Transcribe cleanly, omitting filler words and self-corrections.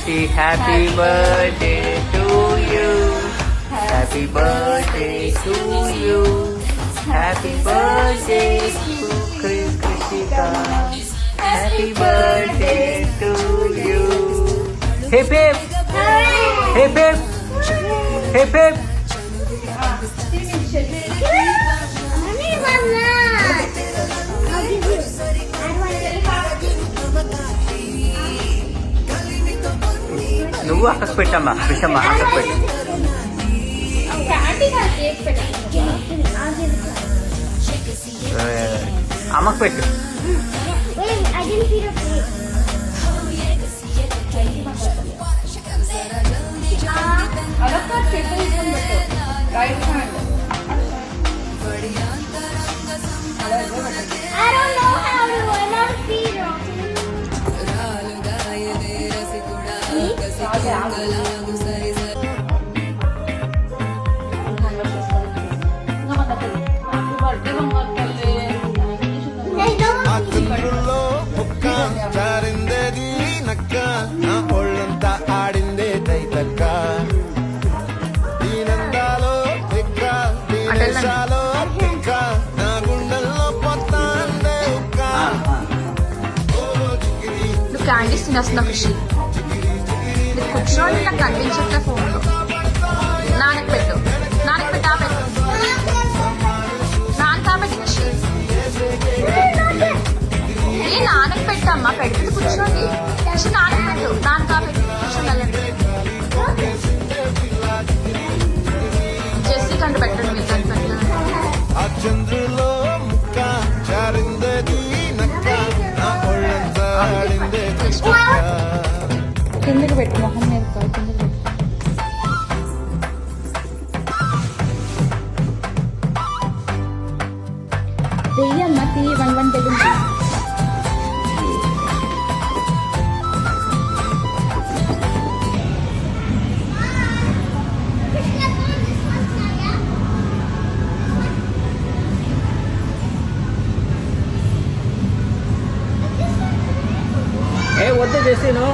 Krishi, happy birthday to you. Happy birthday to you. Happy birthday to Krishika. Happy birthday to you. Hip hip. Hip hip. Hip hip. నువ్వు అక్కకు పెట్టమ్మా కృష్ణమ్మ అక్కకు పెట్టు అమ్మకు పెట్టు I don't know how to not feed her. అక్కల్లో ముక్క జారిందేది నక్క నా ఒళ్ళంతా ఆడిందే తైతక్క దీనందాలో తిక్క దీనేశాలో తిక్క నా గుండెల్లో పొత్తాందే ఉక్క నువ్వు క్యాండీస్ తినేస్తున్నా ఖుషి నువ్వు కూర్చోని నాకు కనిపించట్లే ఫోన్లో నాన్నకు పెట్టు నాన్నకు పెట్టా పెట్టు నాన్న కాబట్టి ఖుషి ఏ నాన్నకు పెట్టమ్మా పెడుతుంది కూర్చోండి ఖుషి నాన్నకు పెట్టు నాన్న కాబట్టి కూర్చొని వెళ్ళండి జెస్సీ కంటే పెట్టండి మీరు దాన్ని పెట్టండి ఆ చంద్రులో ముక్క జారిందేది నక్క నా ఒళ్ళంతా ఆడిందే తైతక్క కిందకి పెట్టు మొహం మీద కాదు కిందకి పెట్టు వెయ్యమ్మ తీ 1 తెగించి ఏ వద్దు చేసిను